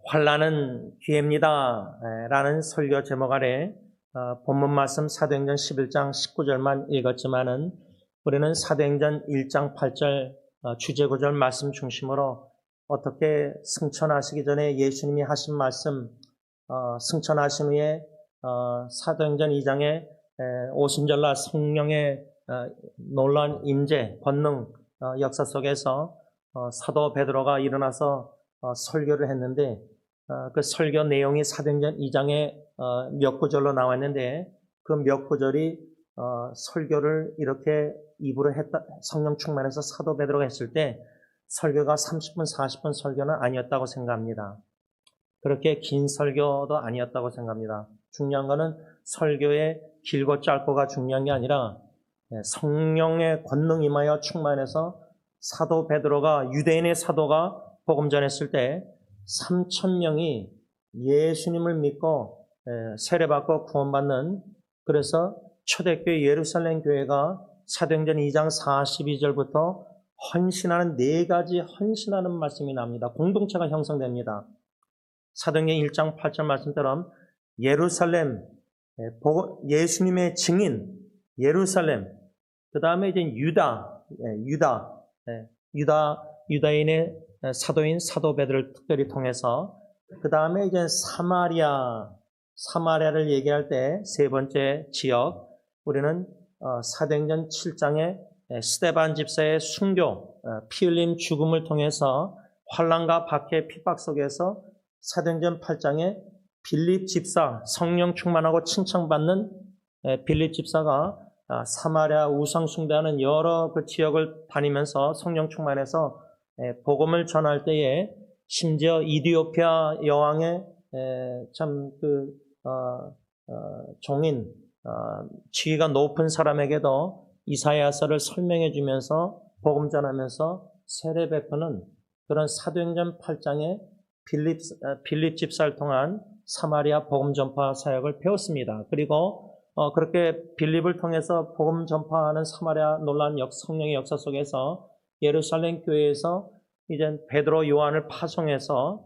환난은 기회입니다 라는 설교 제목 아래 본문 말씀 사도행전 11장 19절만 읽었지만은 우리는 사도행전 1장 8절 주제구절 말씀 중심으로 어떻게 승천하시기 전에 예수님이 하신 말씀, 승천하신 후에 사도행전 2장에 오순절날 성령의 놀라운 임재, 권능 역사 속에서 사도 베드로가 일어나서 설교를 했는데 그 설교 내용이 사도행전 2장에 몇 구절로 나와 있는데 그 몇 구절이 설교를 이렇게 입으로 했다, 성령 충만해서 사도 베드로가 했을 때 설교가 30분, 40분 설교는 아니었다고 생각합니다. 그렇게 긴 설교도 아니었다고 생각합니다. 중요한 거는 설교의 길고 짧고가 중요한 게 아니라 성령의 권능 임하여 충만해서 사도 베드로가 유대인의 사도가 복음 전했을 때 3,000명이 예수님을 믿고 세례받고 구원받는, 그래서 초대교회 예루살렘 교회가 사도행전 2장 42절부터 헌신하는 네 가지 헌신하는 말씀이 납니다. 공동체가 형성됩니다. 사도행전 1장 8절 말씀처럼 예루살렘, 예수님의 증인 예루살렘, 그 다음에 이제 유다인의 사도인 사도 베드로를 특별히 통해서, 그 다음에 이제 사마리아를 얘기할 때 세 번째 지역, 우리는 사도행전 7장에 스데반 집사의 순교, 피 흘림 죽음을 통해서 환난과 박해 핍박 속에서 사도행전 8장에 빌립 집사, 성령 충만하고 칭찬받는 빌립 집사가 사마리아 우상 숭배하는 여러 그 지역을 다니면서 성령 충만해서 복음을 전할 때에 심지어 이디오피아 여왕의 종인, 지위가 높은 사람에게도 이사야서를 설명해 주면서 복음 전하면서 세례 베푸는 그런 사도행전 8장의 빌립 집사를 통한 사마리아 복음 전파 사역을 배웠습니다. 그리고 그렇게 빌립을 통해서 복음 전파하는 사마리아 놀라운 성령의 역사 속에서 예루살렘 교회에서 이제 베드로 요한을 파송해서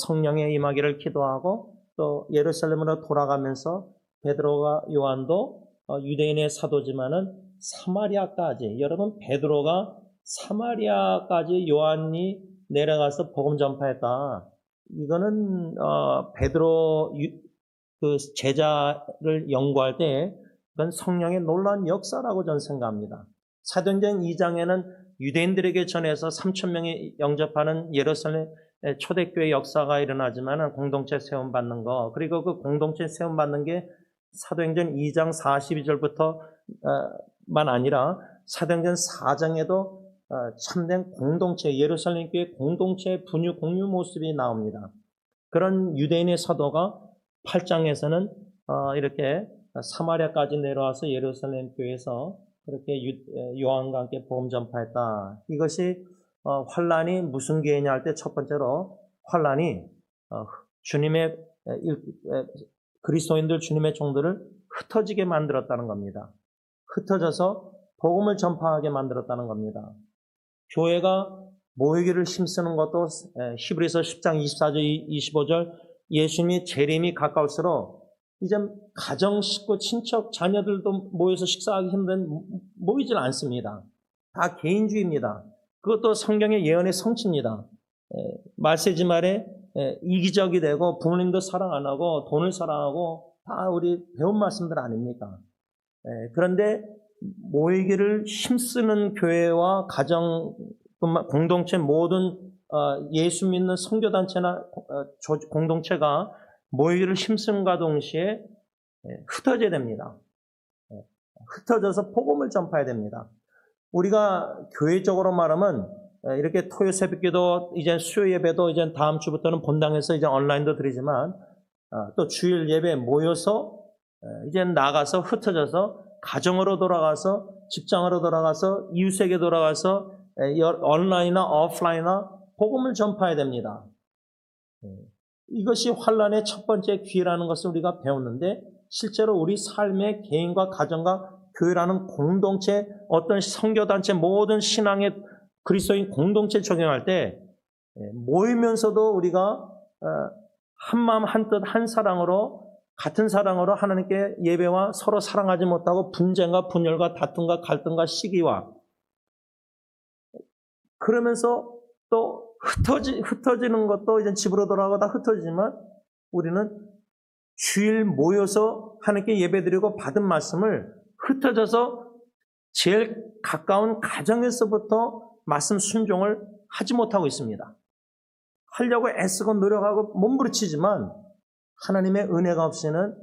성령의 임하기를 기도하고, 또 예루살렘으로 돌아가면서 베드로가 요한도 유대인의 사도지만은 사마리아까지, 여러분 베드로가 사마리아까지 요한이 내려가서 복음 전파했다. 이거는 베드로 그 제자를 연구할 때 그건 성령의 놀라운 역사라고 저는 생각합니다. 사도행전 2장에는 유대인들에게 전해서 3,000명이 영접하는 예루살렘 초대교회 역사가 일어나지만 공동체 세움받는 거, 그리고 그 공동체 세움받는 게 사도행전 2장 42절부터만 아니라 사도행전 4장에도 참된 공동체, 예루살렘 교회 공동체 분유 공유 모습이 나옵니다. 그런 유대인의 사도가 8장에서는 이렇게 사마리아까지 내려와서 예루살렘 교회에서 그렇게 요한과 함께 복음 전파했다. 이것이 환난이 무슨 기회냐 할 때 첫 번째로 환난이 주님의 그리스도인들, 주님의 종들을 흩어지게 만들었다는 겁니다. 흩어져서 복음을 전파하게 만들었다는 겁니다. 교회가 모이기를 힘쓰는 것도 히브리서 10장 24절 25절 예수님이 재림이 가까울수록 이제 가정, 식구, 친척, 자녀들도 모여서 식사하기 힘든 모이질 않습니다. 다 개인주의입니다. 그것도 성경의 예언의 성취입니다. 말세지 말에 이기적이 되고 부모님도 사랑 안 하고 돈을 사랑하고 다 우리 배운 말씀들 아닙니까? 그런데 모이기를 힘쓰는 교회와 가정, 공동체 모든 예수 믿는 선교단체나 공동체가 모이기를 힘쓰는과 동시에 흩어져야 됩니다. 흩어져서 복음을 전파해야 됩니다. 우리가 교회적으로 말하면 이렇게 토요 새벽기도, 이제 수요 예배도 이제 다음 주부터는 본당에서 이제 온라인도 드리지만 또 주일 예배 모여서 이제 나가서 흩어져서 가정으로 돌아가서 직장으로 돌아가서 이웃에게 돌아가서 온라인이나 오프라인이나 복음을 전파해야 됩니다. 이것이 환난의 첫 번째 기회라는 것을 우리가 배웠는데, 실제로 우리 삶의 개인과 가정과 교회라는 공동체, 어떤 선교단체, 모든 신앙의 그리스도인 공동체 적용할 때 모이면서도 우리가 한마음 한뜻 한 사랑으로 같은 사랑으로 하나님께 예배와 서로 사랑하지 못하고 분쟁과 분열과 다툼과 갈등과 시기와 그러면서 또 흩어지는 것도 이제 집으로 돌아가고 다 흩어지지만 우리는 주일 모여서 하나님께 예배드리고 받은 말씀을 흩어져서 제일 가까운 가정에서부터 말씀 순종을 하지 못하고 있습니다. 하려고 애쓰고 노력하고 몸부림치지만 하나님의 은혜가 없이는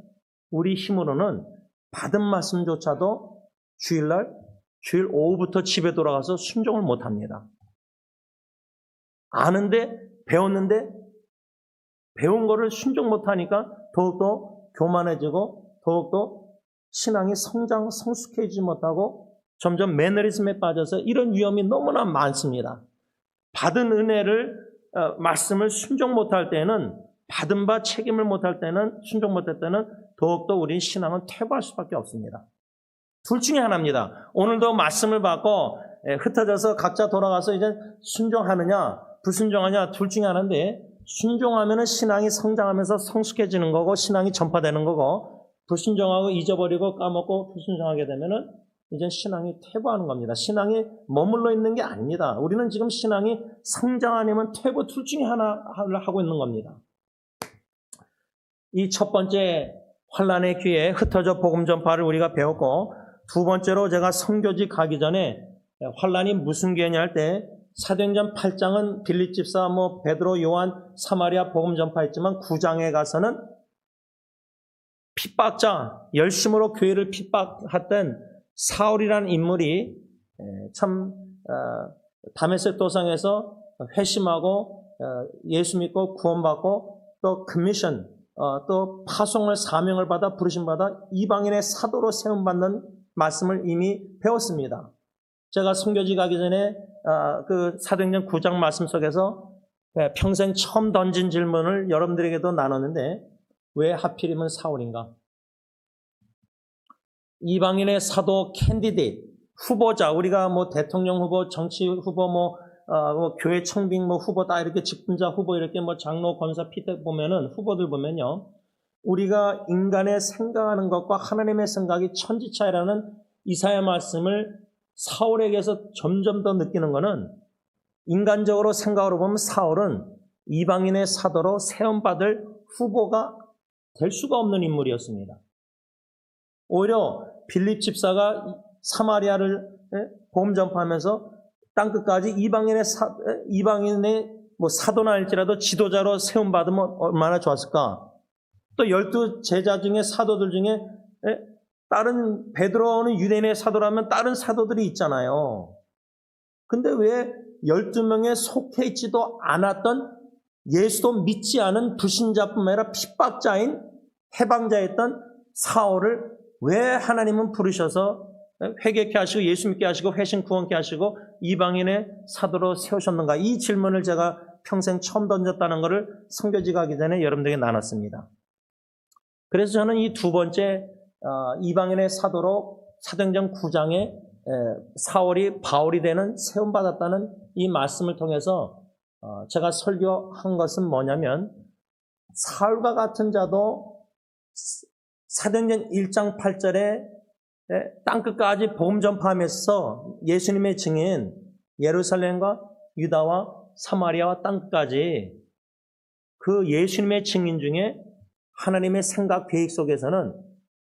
우리 힘으로는 받은 말씀조차도 주일 오후부터 집에 돌아가서 순종을 못합니다. 아는데 배웠는데 배운 거를 순종 못하니까 더욱더 교만해지고 더욱더 신앙이 성숙해지지 못하고 점점 매너리즘에 빠져서 이런 위험이 너무나 많습니다. 받은 은혜를 말씀을 순종 못할 때는 받은 바 책임을 못할 때는 순종 못할 때는 더욱더 우리 신앙은 퇴보할 수밖에 없습니다. 둘 중에 하나입니다. 오늘도 말씀을 받고 흩어져서 각자 돌아가서 이제 순종하느냐 불순종하냐 둘 중에 하나인데 순종하면 신앙이 성장하면서 성숙해지는 거고 신앙이 전파되는 거고 불순종하고 잊어버리고 까먹고 불순종하게 되면은 이제 신앙이 퇴보하는 겁니다. 신앙이 머물러 있는 게 아닙니다. 우리는 지금 신앙이 성장 아니면 퇴보 둘 중에 하나를 하고 있는 겁니다. 이 첫 번째 환난의 기회에 흩어져 복음 전파를 우리가 배웠고 두 번째로 제가 선교지 가기 전에 환난이 무슨 기회냐 할 때 사도행전 8장은 빌립 집사, 베드로, 요한, 사마리아 복음 전파했지만 9장에 가서는 핍박자, 열심으로 교회를 핍박했던 사울이라는 인물이 참 다메섹 도상에서 회심하고 예수 믿고 구원받고 또 커미션, 또 파송을 사명을 받아 부르심받아 이방인의 사도로 세움받는 말씀을 이미 배웠습니다. 제가 선교지 가기 전에 그 사도행전 9장 말씀 속에서 평생 처음 던진 질문을 여러분들에게도 나눴는데 왜 하필이면 사울인가? 이방인의 사도 캔디데이트, 후보자, 우리가 대통령 후보, 정치 후보, 교회 청빙 후보 다 이렇게 직분자 후보 이렇게 장로, 권사, 피택 보면은 후보들 보면요. 우리가 인간의 생각하는 것과 하나님의 생각이 천지 차이라는 이사야 말씀을 사울에게서 점점 더 느끼는 것은 인간적으로 생각으로 보면 사울은 이방인의 사도로 세움받을 후보가 될 수가 없는 인물이었습니다. 오히려 빌립 집사가 사마리아를 복음 전파하면서 땅끝까지 이방인의 사도나 할지라도 지도자로 세움받으면 얼마나 좋았을까. 또 12 제자 중에 사도들 중에 다른 베드로는 유대인의 사도라면 다른 사도들이 있잖아요. 근데 왜 12명에 속해 있지도 않았던 예수도 믿지 않은 불신자뿐만 아니라 핍박자인 해방자였던 사울을 왜 하나님은 부르셔서 회개케 하시고 예수 믿게 하시고 회심 구원케 하시고 이방인의 사도로 세우셨는가? 이 질문을 제가 평생 처음 던졌다는 것을 선교지 가기 전에 여러분들에게 나눴습니다. 그래서 저는 이 두 번째 이방인의 사도로 사도행전 9장에 사울이 바울이 되는 세움받았다는 이 말씀을 통해서 제가 설교한 것은 뭐냐면 사울과 같은 자도 사도행전 1장 8절에 땅끝까지 복음 전파하면서 예수님의 증인 예루살렘과 유다와 사마리아와 땅끝까지 그 예수님의 증인 중에 하나님의 생각 계획 속에서는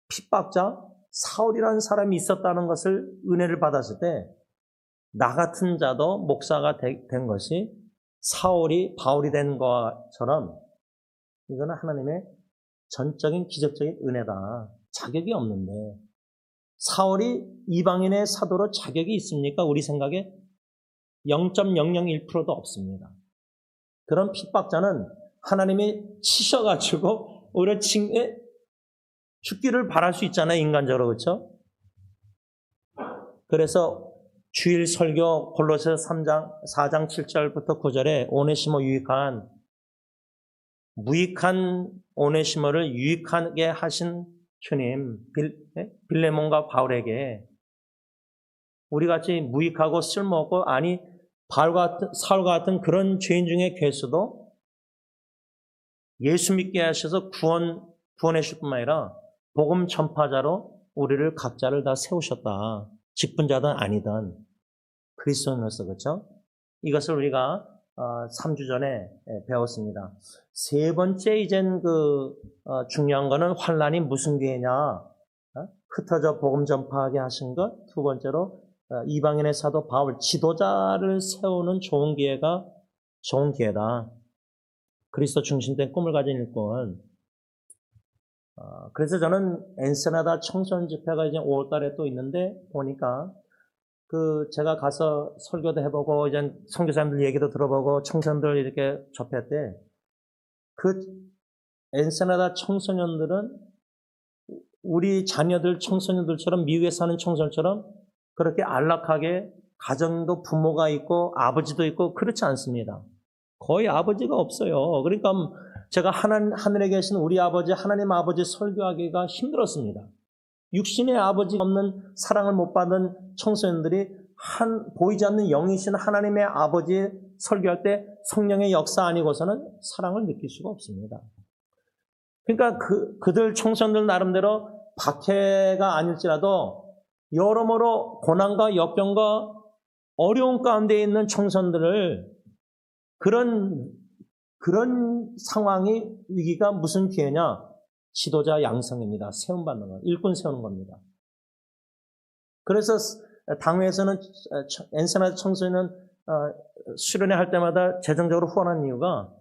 핍박자 사울이라는 사람이 있었다는 것을 은혜를 받았을 때 나 같은 자도 목사가 된 것이 사울이 바울이 된 것처럼 이거는 하나님의 전적인 기적적인 은혜다. 자격이 없는데 사울이 이방인의 사도로 자격이 있습니까? 우리 생각에 0.001%도 없습니다. 그런 핍박자는 하나님이 치셔가지고 오히려 죽기를 바랄 수 있잖아요. 인간적으로. 그렇죠? 그래서 주일 설교 골로새 4장 7절부터 9절에 오네시모 무익한 오네시모를 유익하게 하신 주님 빌레몬과 바울에게 우리같이 무익하고 쓸모없고 사울과 같은 그런 죄인 중에 괴수도 예수 믿게 하셔서 구원해 주실 뿐만 아니라 복음 전파자로 우리를 각자를 다 세우셨다. 직분자든 아니든 그리스도인으로서, 그렇죠? 이것을 우리가 3주 전에 배웠습니다. 세 번째 이젠 중요한 거는 환란이 무슨 기회냐? 흩어져 복음 전파하게 하신 것. 두 번째로 이방인의 사도 바울 지도자를 세우는 좋은 기회다. 그리스도 중심된 꿈을 가진 일꾼. 그래서 저는 엔세나다 청소년 집회가 이제 5월 달에 또 있는데 보니까 제가 가서 설교도 해보고 이제 선교사님들 얘기도 들어보고 청소년들 이렇게 접할 때 엔세나다 청소년들은 우리 자녀들 청소년들처럼 미국에 사는 청소년처럼 그렇게 안락하게 가정도 부모가 있고 아버지도 있고 그렇지 않습니다. 거의 아버지가 없어요. 그러니까 제가 하늘에 계신 우리 아버지, 하나님 아버지 설교하기가 힘들었습니다. 육신의 아버지가 없는 사랑을 못 받은 청소년들이 보이지 않는 영이신 하나님의 아버지 설교할 때 성령의 역사 아니고서는 사랑을 느낄 수가 없습니다. 그러니까 그들 청소년들 나름대로 박해가 아닐지라도 여러모로 고난과 역경과 어려운 가운데 있는 청소년들을 그런 상황이 위기가 무슨 기회냐? 지도자 양성입니다. 세움받는 거, 일꾼 세우는 겁니다. 그래서 당회에서는 엔세나다 청소년 수련회 할 때마다 재정적으로 후원하는 이유가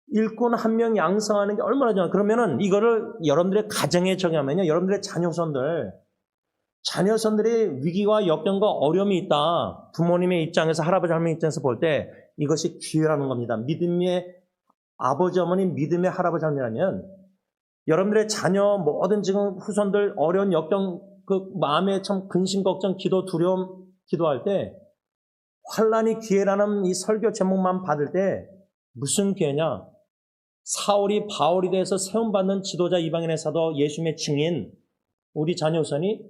일꾼 한 명 양성하는 게 얼마나 중요해요. 그러면은 이거를 여러분들의 가정에 적용하면요, 여러분들의 자녀손들이 위기와 역경과 어려움이 있다. 부모님의 입장에서, 할아버지 할머니 입장에서 볼 때 이것이 기회라는 겁니다. 믿음의 아버지 어머니, 믿음의 할아버지 할머니라면 여러분들의 자녀 모든 지금 후손들 어려운 역경, 마음에 참 근심 걱정, 기도 두려움 기도할 때 환란이 기회라는 이 설교 제목만 받을 때 무슨 기회냐? 사울이 바울이 돼서 세움받는 지도자, 이방인의 사도, 예수님의 증인, 우리 자녀 후손이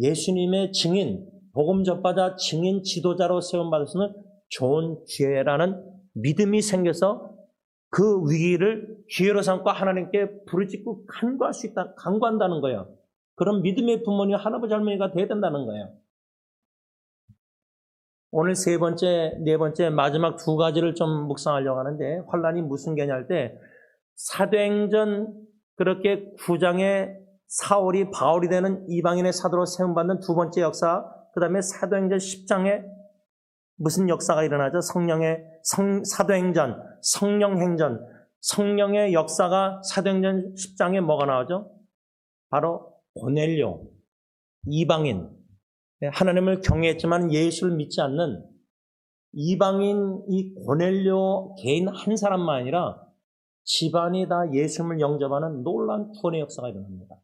예수님의 증인, 복음 전파자, 증인, 지도자로 세움받았으면 좋은 기회라는 믿음이 생겨서 그 위기를 기회로 삼고 하나님께 부르짖고 간구한다는 거예요. 그런 믿음의 부모님, 할아버지, 할머니가 돼야 된다는 거예요. 오늘 세 번째, 네 번째, 마지막 두 가지를 좀 묵상하려고 하는데, 환란이 무슨 개냐 할 때, 사도행전 그렇게 9장에 사울이 바울이 되는 이방인의 사도로 세움받는 두 번째 역사, 그 다음에 사도행전 10장에 무슨 역사가 일어나죠? 사도행전, 성령행전, 성령의 역사가 사도행전 10장에 뭐가 나오죠? 바로 고넬료, 이방인, 하나님을 경외했지만 예수를 믿지 않는 이방인 이 고넬료 개인 한 사람만 아니라 집안이 다 예수님을 영접하는 놀라운 구원의 역사가 일어납니다.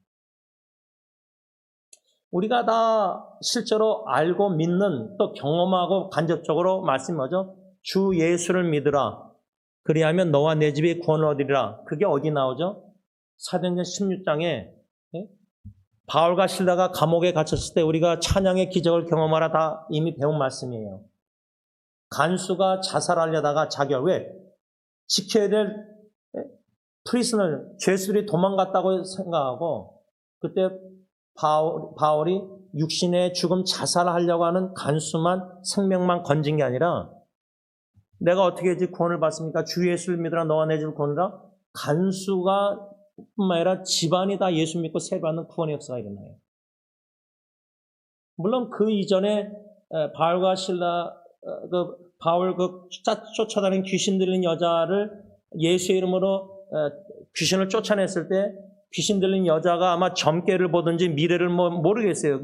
우리가 다 실제로 알고 믿는, 또 경험하고 간접적으로 말씀이 뭐죠? 주 예수를 믿으라. 그리하면 너와 내 집이 구원을 얻으리라. 그게 어디 나오죠? 사도행전 16장에 바울과 실라가 감옥에 갇혔을 때 우리가 찬양의 기적을 경험하라 다 이미 배운 말씀이에요. 간수가 자살하려다가 왜? 지켜야 될 프리스널, 죄수들이 도망갔다고 생각하고 그때 바울이 육신의 죽음 자살하려고 하는 간수만 생명만 건진 게 아니라 내가 어떻게 해야지 구원을 받습니까? 주 예수를 믿으라 너와 내 집을 구원하라. 간수가 뿐만 아니라 집안이 다 예수 믿고 세받는 구원의 역사가 일어나요. 물론 그 이전에 바울과 실라, 바울 쫓아다니는 귀신 들린 여자를 예수의 이름으로 귀신을 쫓아냈을 때 귀신 들린 여자가 아마 점괘를 보든지 미래를 모르겠어요.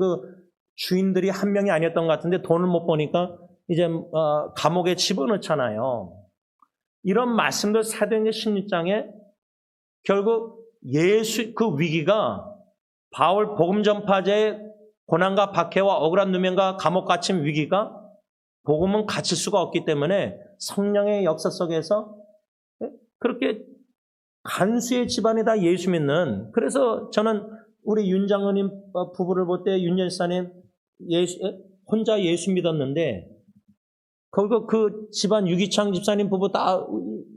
주인들이 한 명이 아니었던 것 같은데 돈을 못 보니까 이제 감옥에 집어넣잖아요. 이런 말씀도 사도행전 16장에 결국 그 위기가 바울 복음 전파자의 고난과 박해와 억울한 누명과 감옥 갇힌 위기가 복음은 갇힐 수가 없기 때문에 성령의 역사 속에서 그렇게 간수의 집안에 다 예수 믿는, 그래서 저는 우리 윤 장로님 부부를 볼 때 윤 열사님 혼자 예수 믿었는데 거기가 그 집안 유기창 집사님 부부 다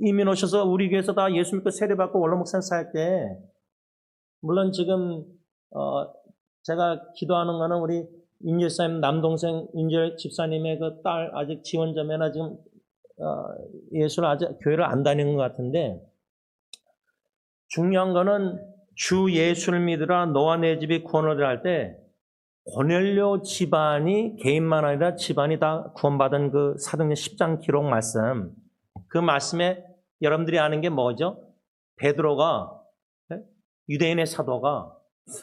이민 오셔서 우리 교회에서 다 예수 믿고 세례받고 원로 목사님 살 때, 물론 지금 제가 기도하는 거는 우리 임재 집사님 남동생 임재 집사님의 그 딸 아직 지원자매나 지금 예수를 아직 교회를 안 다니는 것 같은데, 중요한 거는 주 예수를 믿으라 너와 내 집이 구원을 얻으라 할 때 고넬료 집안이 개인만 아니라 집안이 다 구원받은 그 사도행전 10장 기록 말씀, 그 말씀에 여러분들이 아는 게 뭐죠? 베드로가, 유대인의 사도가,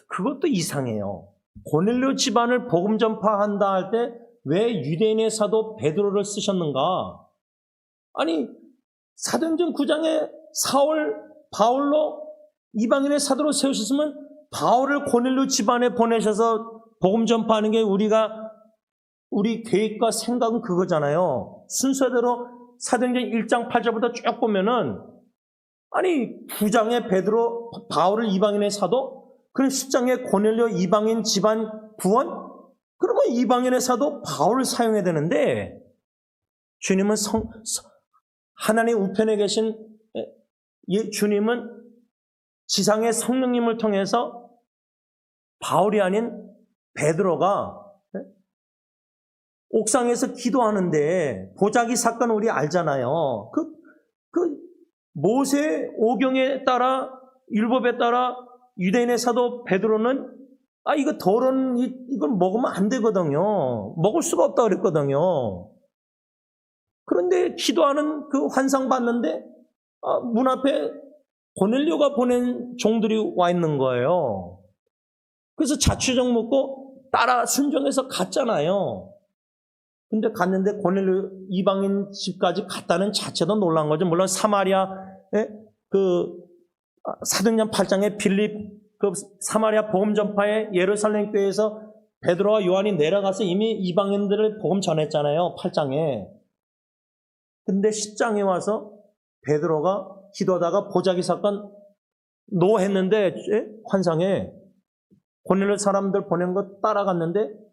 그것도 이상해요. 고넬료 집안을 복음 전파한다 할 때 왜 유대인의 사도 베드로를 쓰셨는가? 아니, 사도행전 9장에 바울로 이방인의 사도로 세우셨으면 바울을 고넬료 집안에 보내셔서 복음 전파하는 게 우리 계획과 생각은 그거잖아요. 순서대로 사도행전 1장 8절부터 쭉 보면은, 아니 9장에 바울을 이방인의 사도, 그럼 10장에 고넬료 이방인 집안 구원, 그러면 이방인의 사도 바울을 사용해야 되는데, 주님은 하나님 우편에 계신 주님은 지상의 성령님을 통해서 바울이 아닌 베드로가 옥상에서 기도하는데, 보자기 사건 우리 알잖아요. 그 모세 오경에 따라, 율법에 따라 유대인의 사도 베드로는 이거 더러운 이걸 먹으면 안 되거든요. 먹을 수가 없다 그랬거든요. 그런데 기도하는 그 환상 봤는데 문 앞에 고넬료가 보낸 종들이 와 있는 거예요. 그래서 자취적 묻고 따라 순종해서 갔잖아요. 근데 갔는데 고넬료 이방인 집까지 갔다는 자체도 놀란 거죠. 물론 사마리아의 그 사도행전 8장에 빌립 그 사마리아 복음 전파에 예루살렘 교회에서 베드로와 요한이 내려가서 이미 이방인들을 복음 전했잖아요. 8장에. 근데 10장에 와서 베드로가 기도하다가 보자기 사건 노했는데 환상에 고넬료 사람들 보낸 거 따라갔는데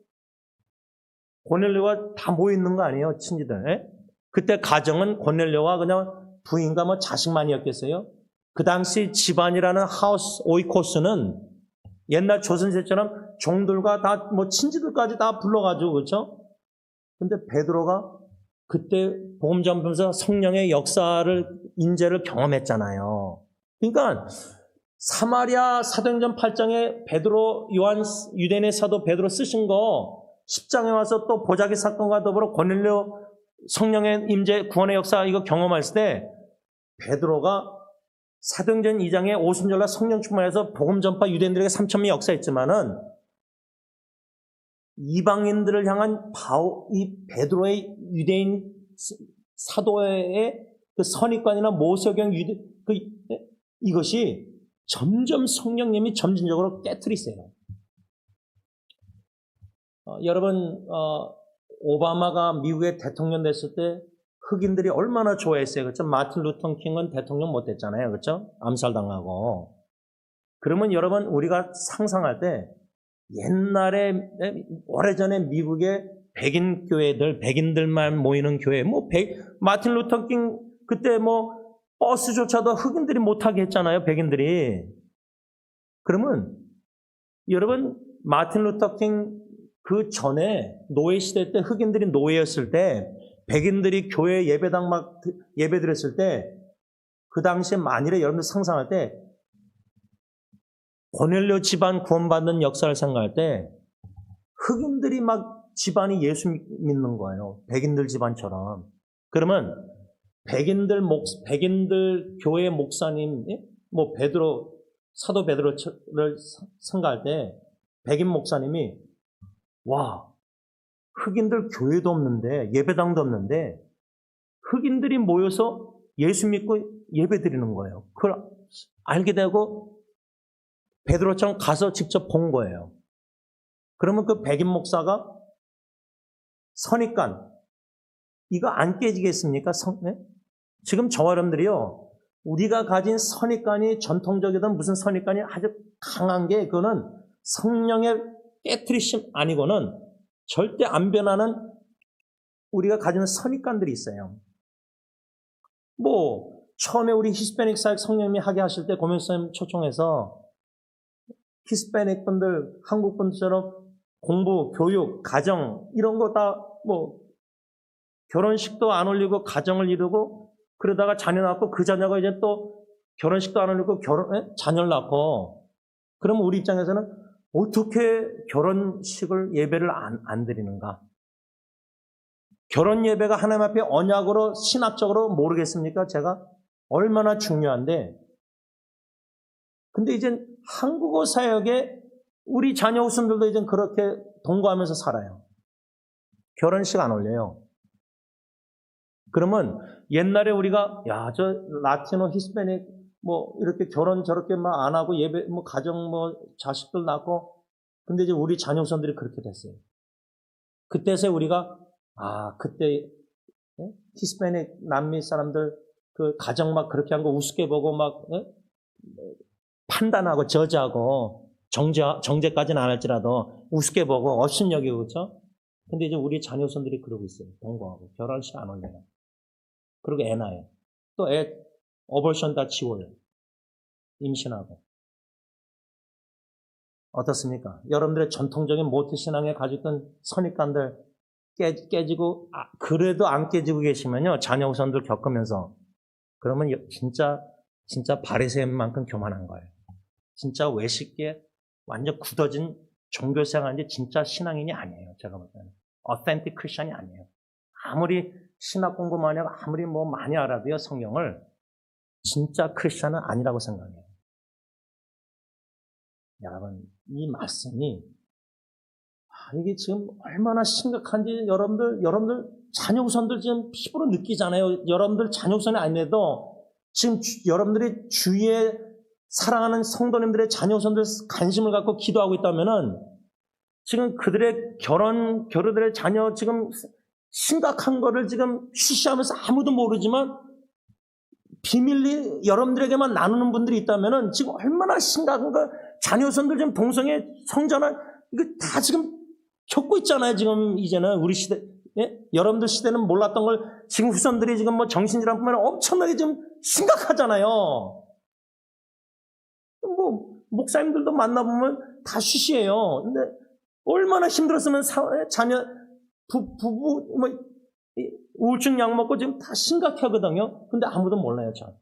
고넬료가 다 모여있는 거 아니에요, 친지들. 그때 가정은 고넬료와 그냥 부인과 뭐 자식만이었겠어요. 그 당시 집안이라는 하우스 오이코스는 옛날 조선시대처럼 종들과 다 뭐 친지들까지 다 불러가지고, 그렇죠? 근데 베드로가 그때 복음 전하면서 성령의 역사를, 인재를 경험했잖아요. 그러니까 사마리아 사도행전 8장에 베드로, 요한, 유대인의 사도 베드로 쓰신 거 10장에 와서 또 보자기 사건과 더불어 고넬료 성령의 임재, 구원의 역사 이거 경험했을 때 베드로가 사도행전 2장에 오순절날 성령 충만해서 복음 전파 유대인들에게 3,000명이 역사했지만은 이방인들을 향한 이 베드로의 유대인 사도의 그 선입관이나 모세경 이것이 점점 성령님이 점진적으로 깨트리세요. 여러분, 오바마가 미국의 대통령 됐을 때 흑인들이 얼마나 좋아했어요. 그렇죠? 마틴 루터 킹은 대통령 못 됐잖아요. 그렇죠? 암살당하고. 그러면 여러분, 우리가 상상할 때 옛날에 오래전에 미국의 백인 교회들, 백인들만 모이는 교회, 마틴 루터 킹 그때 버스조차도 흑인들이 못하게 했잖아요. 백인들이. 그러면 여러분, 마틴 루터 킹 그 전에 노예 시대 때 흑인들이 노예였을 때 백인들이 교회 예배당 예배 드렸을 때 그 당시에 만일에 여러분들 상상할 때 고넬료 집안 구원받는 역사를 생각할 때 흑인들이 집안이 예수 믿는 거예요. 백인들 집안처럼. 그러면 백인들 교회 목사님, 사도 베드로를 생각할 때 백인 목사님이 흑인들 교회도 없는데, 예배당도 없는데 흑인들이 모여서 예수 믿고 예배 드리는 거예요. 그걸 알게 되고 베드로처럼 가서 직접 본 거예요. 그러면 그 백인 목사가 선입관, 이거 안 깨지겠습니까? 지금 저와 여러분들이요, 우리가 가진 선입관이 전통적이든 무슨 선입관이 아주 강한 게, 그거는 성령의 깨트리심 아니고는 절대 안 변하는 우리가 가지는 선입관들이 있어요. 뭐 처음에 우리 히스패닉 사역 성령님이 하게 하실 때 고명수님 초청해서 히스패닉 분들, 한국 분들처럼 공부, 교육, 가정 이런 거 다 뭐 결혼식도 안 올리고 가정을 이루고 그러다가 자녀 낳고 그 자녀가 이제 또 결혼식도 안 올리고 자녀를 낳고 그러면 우리 입장에서는 어떻게 결혼식을 예배를 안 드리는가? 결혼 예배가 하나님 앞에 언약으로 신학적으로 모르겠습니까? 제가 얼마나 중요한데 근데 이제 한국어 사역에 우리 자녀 후손들도 이제 그렇게 동거하면서 살아요. 결혼식 안 올려요. 그러면 옛날에 우리가 저 라티노 히스패닉 뭐 이렇게 결혼 저렇게 막 안 하고 예배 뭐 가정 뭐 자식들 낳고 근데 이제 우리 자녀 후손들이 그렇게 됐어요. 그때서 우리가 그때 히스패닉 남미 사람들 그 가정 막 그렇게 한 거 우습게 보고 막 판단하고 저지하고 정죄까지는 안 할지라도 우습게 보고 업신여기고 그렇죠? 근데 이제 우리 자녀손들이 그러고 있어요. 동거하고 결혼식 안 올려요. 그리고 애 낳아요. 또 애 어버션 다 지워요. 임신하고. 어떻습니까? 여러분들의 전통적인 모태신앙에 가졌던 선입관들 깨지고 그래도 안 깨지고 계시면요. 자녀 후손들 겪으면서 그러면 진짜 바리새인만큼 교만한 거예요. 진짜 외식계 완전 굳어진 종교생활인지 진짜 신앙인이 아니에요. 제가 볼 때는. 어센틱 크리스천이 아니에요. 아무리 신학 공부 많이 하고 아무리 뭐 많이 알아도요. 성경을 진짜 크리스천은 아니라고 생각해요. 여러분 이 말씀이 이게 지금 얼마나 심각한지 여러분들 자녀 후손들 지금 피부로 느끼잖아요. 여러분들 자녀 후손이 아니래도 지금 여러분들이 주위에 사랑하는 성도님들의 자녀 후손들 관심을 갖고 기도하고 있다면은 지금 그들의 결혼들의 자녀 지금 심각한 거를 지금 쉬쉬하면서 아무도 모르지만 비밀리 여러분들에게만 나누는 분들이 있다면은 지금 얼마나 심각한 거 자녀 후손들 지금 동성애 성전환 이거 다 지금 겪고 있잖아요. 지금 이제는 우리 시대 여러분들 시대는 몰랐던 걸 지금 후손들이 지금 뭐 정신질환뿐만 아니라 엄청나게 지금 심각하잖아요. 뭐 목사님들도 만나보면 다 쉬쉬해요. 근데 얼마나 힘들었으면 자녀 부부 뭐 우울증 약 먹고 지금 다 심각하거든요. 근데 아무도 몰라요, 전.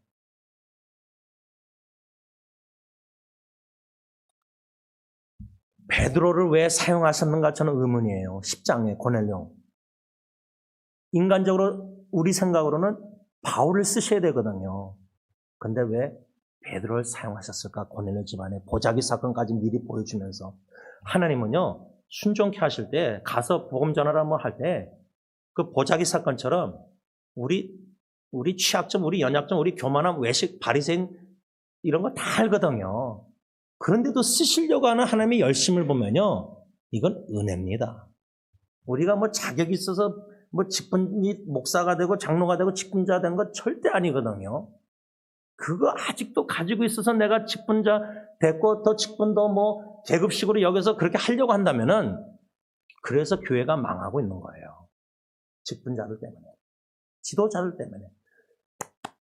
베드로를 왜 사용하셨는가 저는 의문이에요. 10장에 고넬료. 인간적으로 우리 생각으로는 바울을 쓰셔야 되거든요. 근데 왜 베드로를 사용하셨을까? 고넬료 집안의 보자기 사건까지 미리 보여주면서 하나님은요 순종케 하실 때 가서 복음 전하라 뭐 할 때 그 보자기 사건처럼 우리 취약점, 우리 연약점, 우리 교만함, 외식, 바리새인 이런 거 다 알거든요. 그런데도 쓰시려고 하는 하나님의 열심을 보면요 이건 은혜입니다. 우리가 뭐 자격이 있어서 뭐 직분이 목사가 되고 장로가 되고 직분자 된 건 절대 아니거든요. 그거 아직도 가지고 있어서 내가 직분자 됐고 더 직분도 뭐 계급식으로 여기서 그렇게 하려고 한다면은 그래서 교회가 망하고 있는 거예요. 직분자들 때문에. 지도자들 때문에.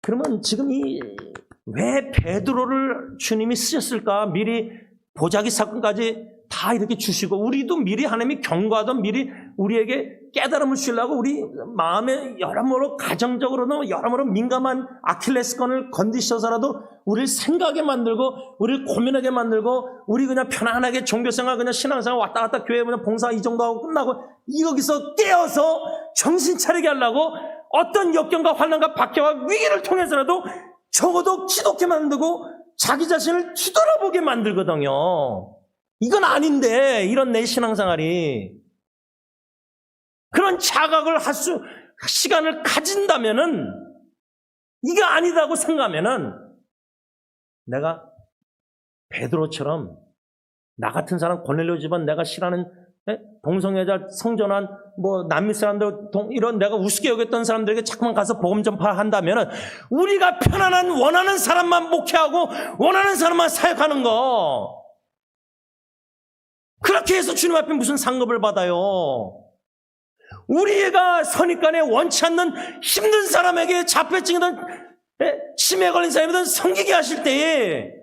그러면 지금 왜 베드로를 주님이 쓰셨을까? 미리 보자기 사건까지 다 이렇게 주시고 우리도 미리 하나님이 경고하던 미리 우리에게 깨달음을 주려고 우리 마음에 여러모로 가정적으로는 여러모로 민감한 아킬레스건을 건드셔서라도 우리를 생각하게 만들고 우리를 고민하게 만들고 우리 그냥 편안하게 종교생활 그냥 신앙생활 왔다 갔다 교회 그냥 봉사 이 정도 하고 끝나고 여기서 깨어서 정신 차리게 하려고 어떤 역경과 환난과 박해와 위기를 통해서라도 적어도 기독게 만들고 자기 자신을 뒤돌아보게 만들거든요. 이건 아닌데 이런 내 신앙생활이 그런 자각을 할 시간을 가진다면은 이게 아니다고 생각하면은 내가 베드로처럼 나 같은 사람 고넬료 집안 내가 싫어하는 동성애자 성전환 뭐 남미 사람들 이런 내가 우습게 여겼던 사람들에게 자꾸만 가서 복음 전파한다면은 우리가 편안한 원하는 사람만 목회하고 원하는 사람만 사역하는 거 그렇게 해서 주님 앞에 무슨 상급을 받아요? 우리가 선입관에 원치 않는 힘든 사람에게 자폐증이든 치매에 걸린 사람이든 섬기게 하실 때에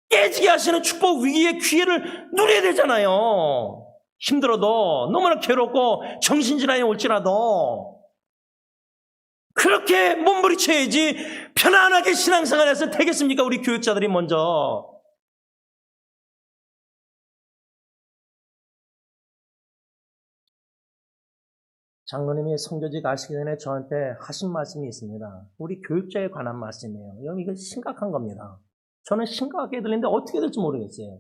깨지게 하시는 축복 위기의 기회를 누려야 되잖아요. 힘들어도 너무나 괴롭고 정신질환이 올지라도 그렇게 몸부림쳐야지 편안하게 신앙생활해서 되겠습니까? 우리 교육자들이 먼저. 장로님이 선교직 가시기 전에 저한테 하신 말씀이 있습니다. 우리 교육자에 관한 말씀이에요. 이거 심각한 겁니다. 저는 심각하게 들리는데 어떻게 될지 모르겠어요.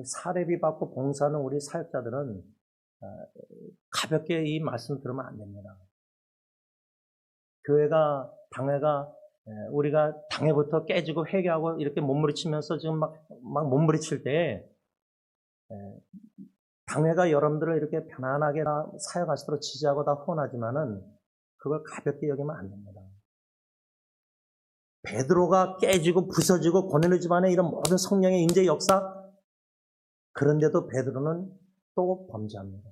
사례비 받고 봉사하는 우리 사역자들은 가볍게 이 말씀 들으면 안 됩니다. 교회가, 당회가, 우리가 당회부터 깨지고 회개하고 이렇게 몸부림치면서 지금 막 몸부림칠 때, 당회가 여러분들을 이렇게 편안하게 다 사역하시도록 지지하고 다 후원하지만은 그걸 가볍게 여기면 안 됩니다. 베드로가 깨지고 부서지고 고넬료 집안에 이런 모든 성령의 인재 역사, 그런데도 베드로는 또 범죄합니다.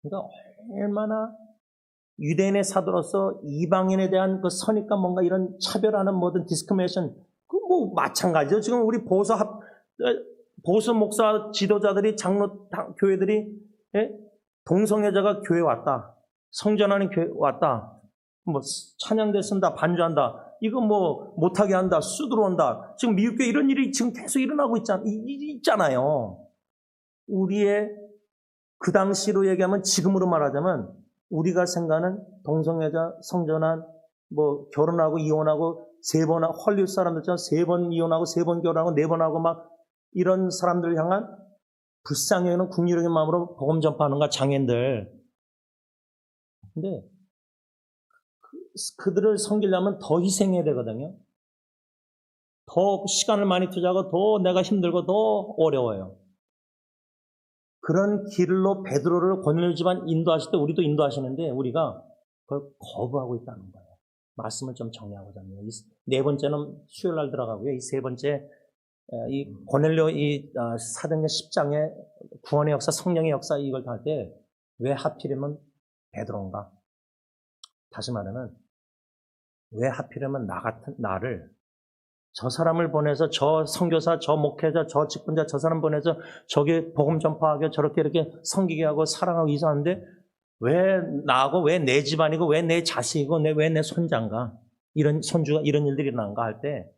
그러니까 얼마나 유대인의 사도로서 이방인에 대한 그 선입관 뭔가 이런 차별하는 모든 디스크리미네이션, 그 뭐 마찬가지죠. 지금 우리 보수 목사 지도자들이 장로 교회들이 동성애자가 교회 왔다, 성전하는 교회 왔다, 뭐 찬양대 쓴다, 반주한다, 이거 뭐 못하게 한다, 수 들어온다. 지금 미국 교회 이런 일이 지금 계속 일어나고 있잖아요. 우리의 그 당시로 얘기하면, 지금으로 말하자면 우리가 생각하는 동성애자, 성전한, 뭐 결혼하고 이혼하고 3번, 헐리우드 사람들처럼 3번 이혼하고 3번 결혼하고 4번 하고 막 이런 사람들을 향한 불쌍히 여기는 국리적인 마음으로 복음 전파하는가, 장애인들. 근데 그들을 섬기려면 더 희생해야 되거든요. 더 시간을 많이 투자하고 더 내가 힘들고 더 어려워요. 그런 길로 베드로를 고넬료 집안 인도하실 때 우리도 인도하시는데 우리가 그걸 거부하고 있다는 거예요. 말씀을 좀 정리하고자 합니다. 이 4번째는 수요일 날 들어가고요. 이 3번째, 이 고넬료 이 사도행전 10장의 구원의 역사, 성령의 역사, 이걸 할 때 왜 하필이면 베드로인가? 다시 말하면 왜 하필이면 나를, 저 사람을 보내서, 저 선교사, 저 목회자, 저 직분자, 저 사람 보내서 저게 복음 전파하게 저렇게 이렇게 섬기게 하고 사랑하고 이사하는데 왜 나하고, 왜 내 집안이고, 왜 내 자식이고, 왜 내 손자인가, 이런 손주가 이런 일들이 일어난가 할 때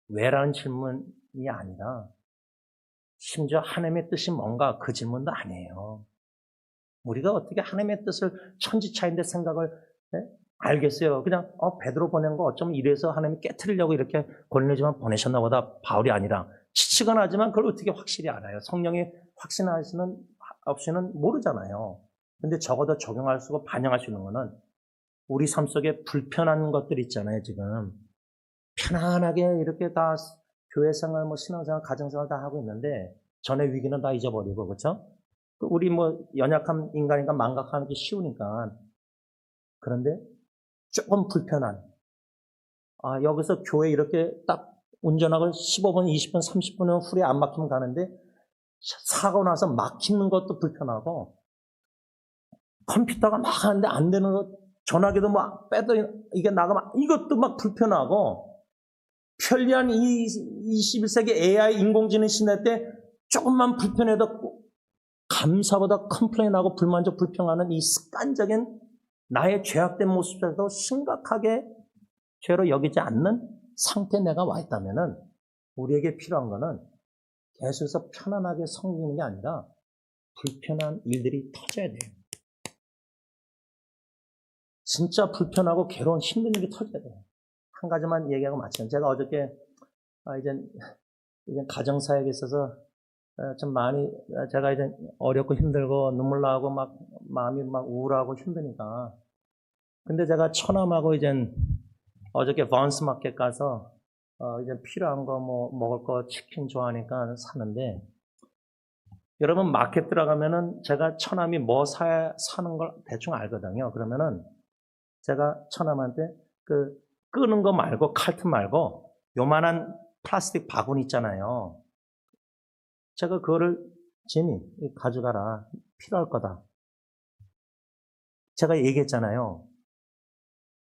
왜라는 질문이 아니라, 심지어 하나님의 뜻이 뭔가, 그 질문도 아니에요. 우리가 어떻게 하나님의 뜻을 천지차인데 생각을 알겠어요. 그냥 베드로 보낸 거 어쩌면 이래서 하나님이 깨트리려고 이렇게 고넬료 집안 보내셨나 보다, 바울이 아니라. 지치건 하지만 그걸 어떻게 확실히 알아요? 성령이 확신할 수는 없이는 모르잖아요. 근데 적어도 적용할 수 있고 반영할 수 있는 거는 우리 삶 속에 불편한 것들 있잖아요. 지금 편안하게 이렇게 다 교회 생활, 뭐 신앙생활, 가정생활 다 하고 있는데 전의 위기는 다 잊어버리고, 그렇죠? 우리 뭐 연약한 인간이니까 망각하는 게 쉬우니까. 그런데 조금 불편한, 여기서 교회 이렇게 딱 운전하고 15분, 20분, 30분 후에 안 막히면 가는데 사고 나서 막히는 것도 불편하고, 컴퓨터가 막 하는데 안 되는 거, 전화기도 막 빼도 이게 나가면 이것도 막 불편하고, 편리한 이 21세기 AI 인공지능 시대 때 조금만 불편해도 감사보다 컴플레인하고 불만족, 불평하는 이 습관적인 나의 죄악된 모습에도 심각하게 죄로 여기지 않는 상태에 내가 와 있다면은 우리에게 필요한 거는 계속해서 편안하게 섬기는 게 아니라 불편한 일들이 터져야 돼요. 진짜 불편하고 괴로운 힘든 일이 터져야 돼요. 한 가지만 얘기하고 마치면, 제가 어저께 이제 가정사역에 있어서 좀 많이, 제가 이제 어렵고 힘들고 눈물 나고 막 마음이 막 우울하고 힘드니까. 근데 제가 처남하고 이제 어저께 번스 마켓 가서 이제 필요한 거 뭐 먹을 거 치킨 좋아하니까 사는데, 여러분 마켓 들어가면은 제가 처남이 뭐 사는 걸 대충 알거든요. 그러면은 제가 처남한테 그 끄는 거 말고, 칼트 말고 요만한 플라스틱 바구니 있잖아요. 제가 그거를 지니 가져가라. 필요할 거다. 제가 얘기했잖아요.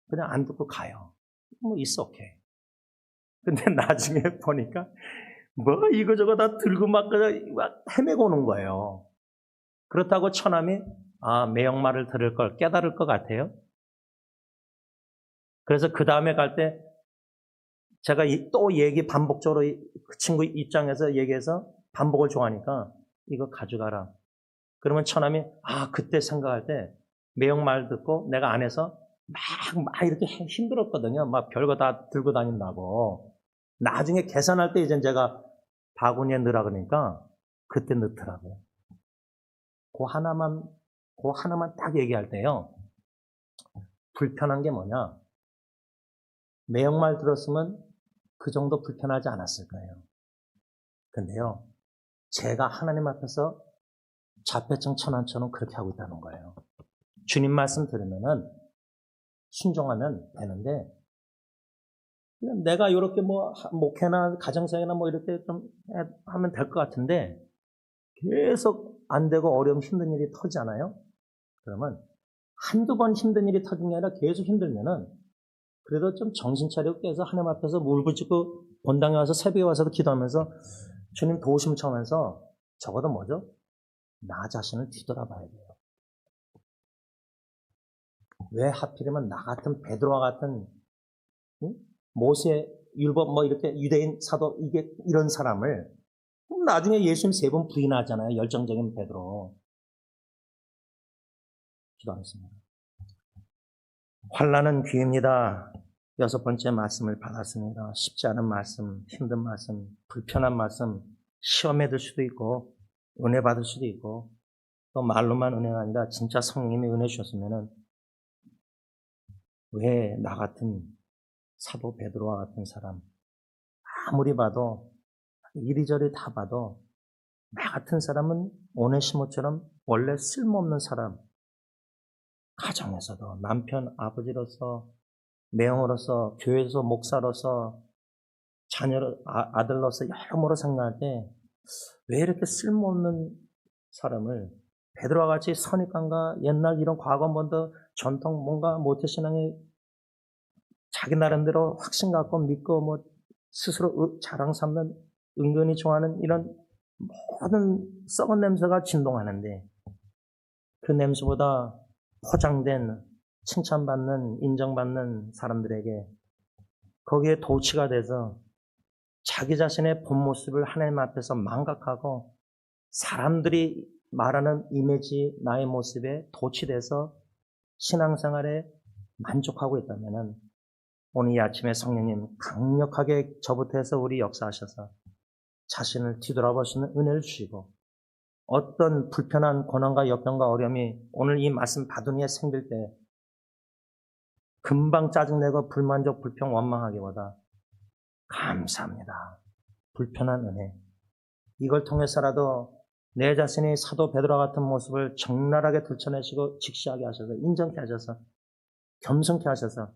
그냥 안 듣고 가요. 뭐 있어, 오케이. 근데 나중에 보니까 뭐 이거저거 다 들고 막 헤매고 오는 거예요. 그렇다고 처남이 매형말을 들을 걸 깨달을 것 같아요. 그래서 그 다음에 갈 때 제가 또 반복적으로 그 친구 입장에서 얘기해서 반복을 좋아하니까 이거 가져가라. 그러면 처남이 그때 생각할 때 매형말 듣고 내가 안에서 막 이렇게 힘들었거든요. 막 별거 다 들고 다닌다고. 나중에 계산할 때 이제 제가 바구니에 넣으라 그러니까 그때 넣더라고요. 그 하나만 딱 얘기할 때요. 불편한 게 뭐냐? 매형말 들었으면 그 정도 불편하지 않았을 거예요. 근데요, 제가 하나님 앞에서 자폐증 천안처럼 그렇게 하고 있다는 거예요. 주님 말씀 들으면은 순종하면 되는데, 그냥 내가 이렇게 뭐 목회나 가정사회나 뭐 이렇게 좀 하면 될 것 같은데 계속 안 되고 어려움 힘든 일이 터지잖아요. 그러면 한두 번 힘든 일이 터진 게 아니라 계속 힘들면은 그래도 좀 정신 차리고 깨서 하나님 앞에서 울부짖고 본당에 와서 새벽에 와서도 기도하면서 주님 도우심을 청하면서 적어도 뭐죠? 나 자신을 뒤돌아봐야 돼요. 왜 하필이면 나 같은 베드로와 같은 모세, 율법 뭐 이렇게 유대인 사도 이런 사람을 나중에 예수님 3번 부인하잖아요. 열정적인 베드로. 기도하겠습니다. 환난은 귀입니다. 6번째 말씀을 받았습니다. 쉽지 않은 말씀, 힘든 말씀, 불편한 말씀, 시험에 들 수도 있고 은혜 받을 수도 있고 또 말로만 은혜가 아니라 진짜 성령님이 은혜 주셨으면은 왜 나 같은 사도 베드로와 같은 사람 아무리 봐도 이리저리 다 봐도 나 같은 사람은 오네시모처럼 원래 쓸모없는 사람 가정에서도 남편 아버지로서 매형으로서 교회에서 목사로서 자녀로 아들로서 여러모로 생각할 때 왜 이렇게 쓸모없는 사람을 베드로와 같이 선입관과 옛날 이런 과거 먼저 전통 뭔가 모태신앙에 자기 나름대로 확신 갖고 믿고 뭐 스스로 자랑 삼는 은근히 좋아하는 이런 모든 썩은 냄새가 진동하는데 그 냄새보다 포장된 칭찬받는 인정받는 사람들에게 거기에 도취가 돼서 자기 자신의 본 모습을 하나님 앞에서 망각하고 사람들이 말하는 이미지 나의 모습에 도취돼서 신앙생활에 만족하고 있다면 오늘 이 아침에 성령님 강력하게 저부터 해서 우리 역사하셔서 자신을 뒤돌아보시는 은혜를 주시고 어떤 불편한 고난과 역경과 어려움이 오늘 이 말씀 받은 후에 생길 때 금방 짜증내고 불만족, 불평, 원망하기보다 감사합니다. 불편한 은혜. 이걸 통해서라도 내 자신이 사도 베드로와 같은 모습을 적나라하게 들춰내시고 직시하게 하셔서 인정케 하셔서 겸손케 하셔서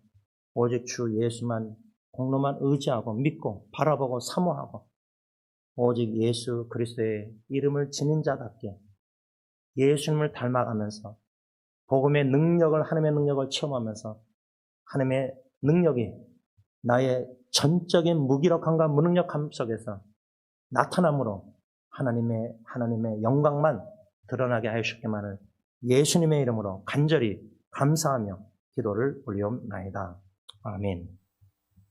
오직 주 예수만 공로만 의지하고 믿고 바라보고 사모하고 오직 예수 그리스도의 이름을 지닌 자답게 예수님을 닮아가면서 복음의 능력을 하나님의 능력을 체험하면서 하나님의 능력이 나의 전적인 무기력함과 무능력함 속에서 나타남으로 하나님의 영광만 드러나게 하시기만을 예수님의 이름으로 간절히 감사하며 기도를 올리옵나이다. 아멘.